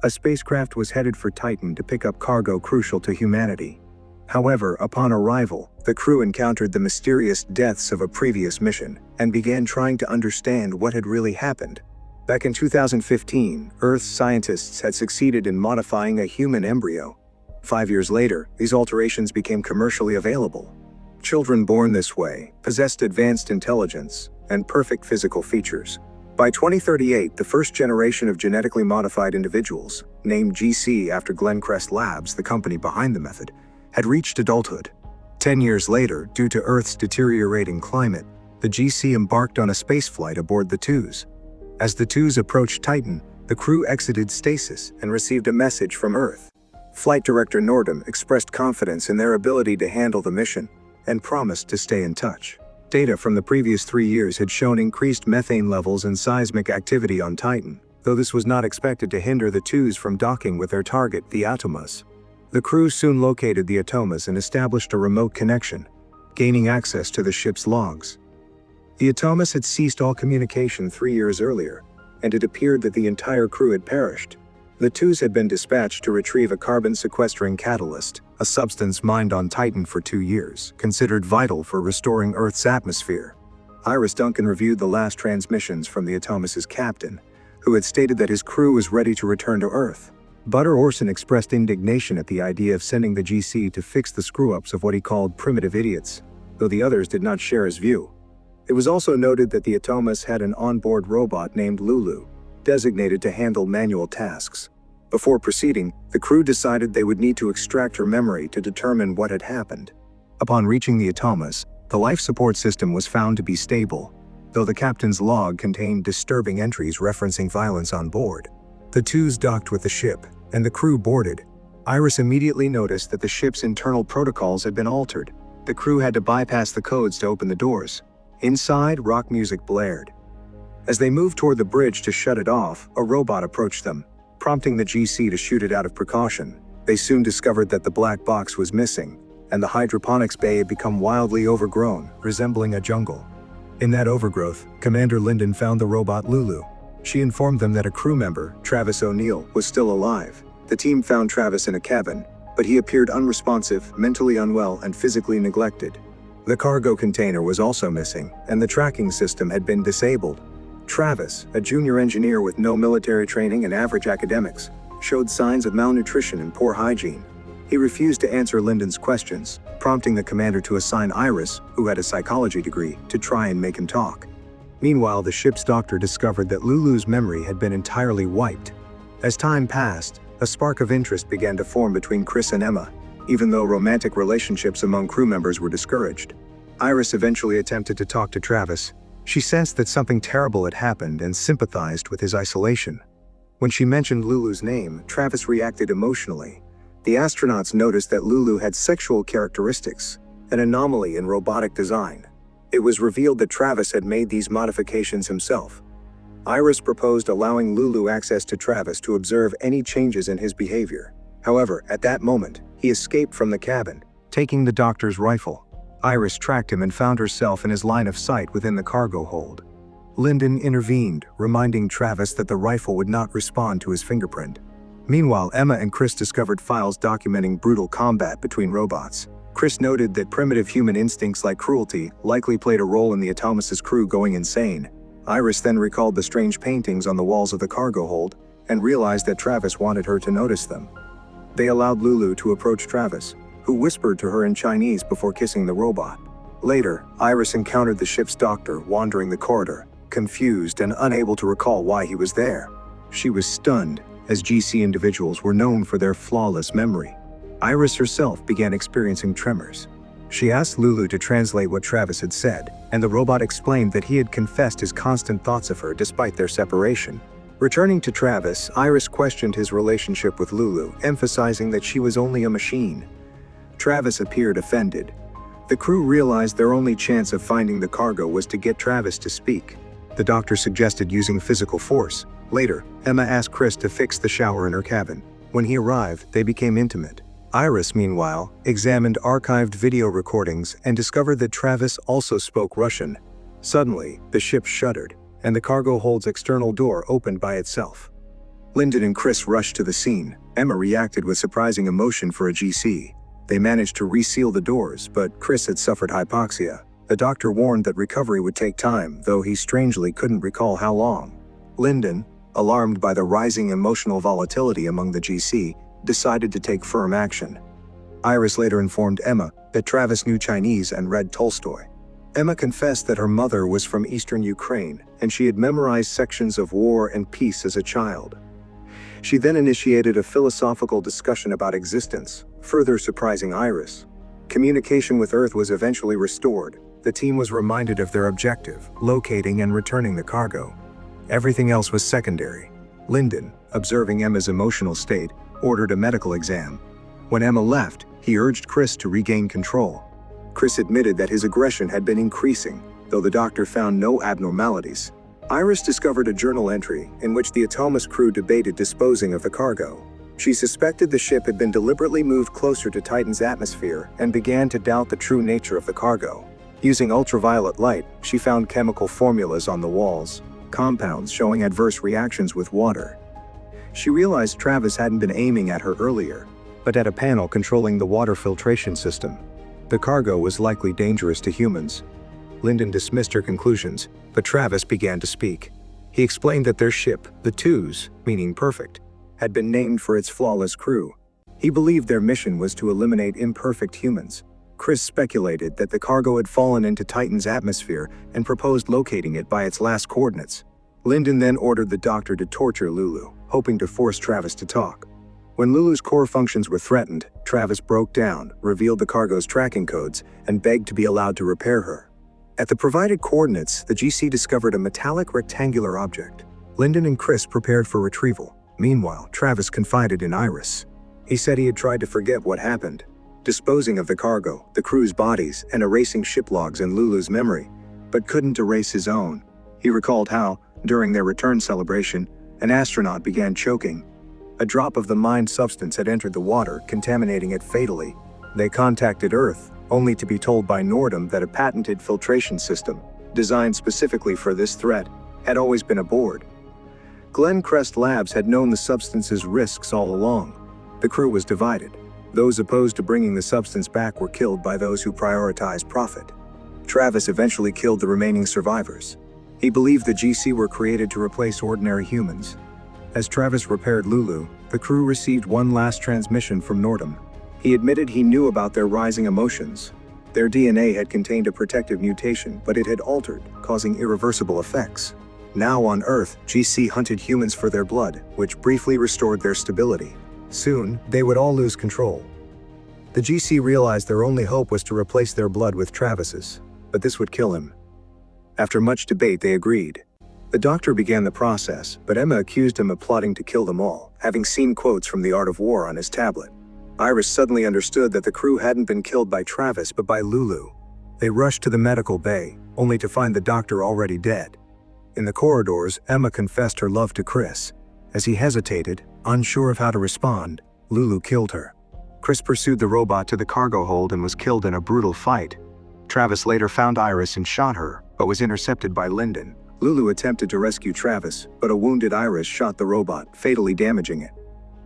A spacecraft was headed for Titan to pick up cargo crucial to humanity. However, upon arrival, the crew encountered the mysterious deaths of a previous mission and began trying to understand what had really happened. Back in 2015, Earth's scientists had succeeded in modifying a human embryo. 5 years later, these alterations became commercially available. Children born this way possessed advanced intelligence and perfect physical features. By 2038, the first generation of genetically modified individuals, named GC after Glencrest Labs, the company behind the method, had reached adulthood. 10 years later, due to Earth's deteriorating climate, the GC embarked on a spaceflight aboard the Twos. As the Twos approached Titan, the crew exited stasis and received a message from Earth. Flight Director Nordum expressed confidence in their ability to handle the mission and promised to stay in touch. Data from the previous 3 years had shown increased methane levels and seismic activity on Titan, though this was not expected to hinder the Twos from docking with their target, the Atomas. The crew soon located the Atomas and established a remote connection, gaining access to the ship's logs. The Atomas had ceased all communication 3 years earlier, and it appeared that the entire crew had perished. The Twos had been dispatched to retrieve a carbon-sequestering catalyst, a substance mined on Titan for 2 years, considered vital for restoring Earth's atmosphere. Iris Duncan reviewed the last transmissions from the Atomas' captain, who had stated that his crew was ready to return to Earth. Butter Orson expressed indignation at the idea of sending the GC to fix the screw-ups of what he called primitive idiots, though the others did not share his view. It was also noted that the Atomas had an onboard robot named Lulu, designated to handle manual tasks. Before proceeding, the crew decided they would need to extract her memory to determine what had happened. Upon reaching the Atomas, the life support system was found to be stable, though the captain's log contained disturbing entries referencing violence on board. The Twos docked with the ship, and the crew boarded. Iris immediately noticed that the ship's internal protocols had been altered. The crew had to bypass the codes to open the doors. Inside, rock music blared. As they moved toward the bridge to shut it off, a robot approached them, prompting the GC to shoot it out of precaution. They soon discovered that the black box was missing, and the hydroponics bay had become wildly overgrown, resembling a jungle. In that overgrowth, Commander Linden found the robot Lulu. She informed them that a crew member, Travis O'Neill, was still alive. The team found Travis in a cabin, but he appeared unresponsive, mentally unwell, and physically neglected. The cargo container was also missing, and the tracking system had been disabled. Travis, a junior engineer with no military training and average academics, showed signs of malnutrition and poor hygiene. He refused to answer Linden's questions, prompting the commander to assign Iris, who had a psychology degree, to try and make him talk. Meanwhile, the ship's doctor discovered that Lulu's memory had been entirely wiped. As time passed, a spark of interest began to form between Chris and Emma, even though romantic relationships among crew members were discouraged. Iris eventually attempted to talk to Travis. She sensed that something terrible had happened and sympathized with his isolation. When she mentioned Lulu's name, Travis reacted emotionally. The astronauts noticed that Lulu had sexual characteristics, an anomaly in robotic design. It was revealed that Travis had made these modifications himself. Iris proposed allowing Lulu access to Travis to observe any changes in his behavior. However, at that moment, he escaped from the cabin, taking the doctor's rifle. Iris tracked him and found herself in his line of sight within the cargo hold. Linden intervened, reminding Travis that the rifle would not respond to his fingerprint. Meanwhile, Emma and Chris discovered files documenting brutal combat between robots. Chris noted that primitive human instincts like cruelty likely played a role in the Atomas' crew going insane. Iris then recalled the strange paintings on the walls of the cargo hold and realized that Travis wanted her to notice them. They allowed Lulu to approach Travis, who whispered to her in Chinese before kissing the robot. Later, Iris encountered the ship's doctor wandering the corridor, confused and unable to recall why he was there. She was stunned, as GC individuals were known for their flawless memory. Iris herself began experiencing tremors. She asked Lulu to translate what Travis had said, and the robot explained that he had confessed his constant thoughts of her despite their separation. Returning to Travis, Iris questioned his relationship with Lulu, emphasizing that she was only a machine. Travis appeared offended. The crew realized their only chance of finding the cargo was to get Travis to speak. The doctor suggested using physical force. Later, Emma asked Chris to fix the shower in her cabin. When he arrived, they became intimate. Iris, meanwhile, examined archived video recordings and discovered that Travis also spoke Russian. Suddenly, the ship shuddered, and the cargo hold's external door opened by itself. Lyndon and Chris rushed to the scene. Emma reacted with surprising emotion for a GC. They managed to reseal the doors, but Chris had suffered hypoxia. The doctor warned that recovery would take time, though he strangely couldn't recall how long. Lyndon, alarmed by the rising emotional volatility among the GC, decided to take firm action. Iris later informed Emma that Travis knew Chinese and read Tolstoy. Emma confessed that her mother was from eastern Ukraine, and she had memorized sections of War and Peace as a child. She then initiated a philosophical discussion about existence, further surprising Iris. Communication with Earth was eventually restored. The team was reminded of their objective, locating and returning the cargo. Everything else was secondary. Lyndon, observing Emma's emotional state, ordered a medical exam. When Emma left, he urged Chris to regain control. Chris admitted that his aggression had been increasing, though the doctor found no abnormalities. Iris discovered a journal entry in which the Atomus crew debated disposing of the cargo. She suspected the ship had been deliberately moved closer to Titan's atmosphere and began to doubt the true nature of the cargo. Using ultraviolet light, she found chemical formulas on the walls, compounds showing adverse reactions with water. She realized Travis hadn't been aiming at her earlier, but at a panel controlling the water filtration system. The cargo was likely dangerous to humans. Lyndon dismissed her conclusions, but Travis began to speak. He explained that their ship, the Twos, meaning perfect, had been named for its flawless crew. He believed their mission was to eliminate imperfect humans. Chris speculated that the cargo had fallen into Titan's atmosphere and proposed locating it by its last coordinates. Lyndon then ordered the doctor to torture Lulu, hoping to force Travis to talk. When Lulu's core functions were threatened, Travis broke down, revealed the cargo's tracking codes, and begged to be allowed to repair her. At the provided coordinates, the GC discovered a metallic rectangular object. Lyndon and Chris prepared for retrieval. Meanwhile, Travis confided in Iris. He said he had tried to forget what happened, disposing of the cargo, the crew's bodies, and erasing ship logs in Lulu's memory, but couldn't erase his own. He recalled how, during their return celebration, an astronaut began choking. A drop of the mined substance had entered the water, contaminating it fatally. They contacted Earth, only to be told by Nordum that a patented filtration system, designed specifically for this threat, had always been aboard. Glencrest Labs had known the substance's risks all along. The crew was divided. Those opposed to bringing the substance back were killed by those who prioritized profit. Travis eventually killed the remaining survivors. He believed the GC were created to replace ordinary humans. As Travis repaired Lulu, the crew received one last transmission from Nordum. He admitted he knew about their rising emotions. Their DNA had contained a protective mutation, but it had altered, causing irreversible effects. Now on Earth, GC hunted humans for their blood, which briefly restored their stability. Soon, they would all lose control. The GC realized their only hope was to replace their blood with Travis's, but this would kill him. After much debate, they agreed. The doctor began the process, but Emma accused him of plotting to kill them all, having seen quotes from The Art of War on his tablet. Iris suddenly understood that the crew hadn't been killed by Travis but by Lulu. They rushed to the medical bay, only to find the doctor already dead. In the corridors, Emma confessed her love to Chris. As he hesitated, unsure of how to respond, Lulu killed her. Chris pursued the robot to the cargo hold and was killed in a brutal fight. Travis later found Iris and shot her, but was intercepted by Lyndon. Lulu attempted to rescue Travis, but a wounded Iris shot the robot, fatally damaging it.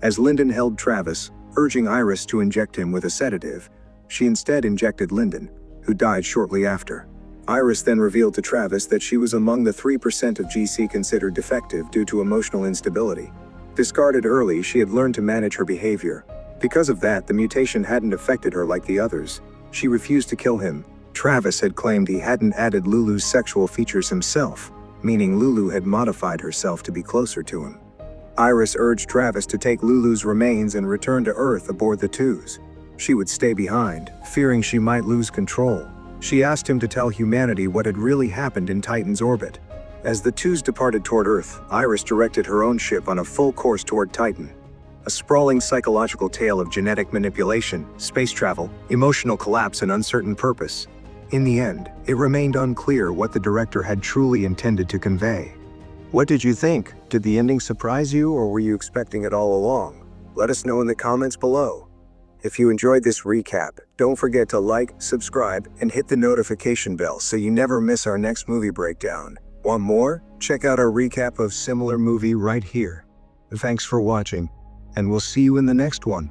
As Lyndon held Travis, urging Iris to inject him with a sedative, she instead injected Lyndon, who died shortly after. Iris then revealed to Travis that she was among the 3% of GC considered defective due to emotional instability. Discarded early, she had learned to manage her behavior. Because of that, the mutation hadn't affected her like the others. She refused to kill him. Travis had claimed he hadn't added Lulu's sexual features himself, meaning Lulu had modified herself to be closer to him. Iris urged Travis to take Lulu's remains and return to Earth aboard the Twos. She would stay behind, fearing she might lose control. She asked him to tell humanity what had really happened in Titan's orbit. As the Twos departed toward Earth, Iris directed her own ship on a full course toward Titan. A sprawling psychological tale of genetic manipulation, space travel, emotional collapse, and uncertain purpose. In the end, it remained unclear what the director had truly intended to convey. What did you think? Did the ending surprise you, or were you expecting it all along? Let us know in the comments below. If you enjoyed this recap, don't forget to like, subscribe, and hit the notification bell so you never miss our next movie breakdown. Want more? Check out our recap of similar movie right here. Thanks for watching, and we'll see you in the next one.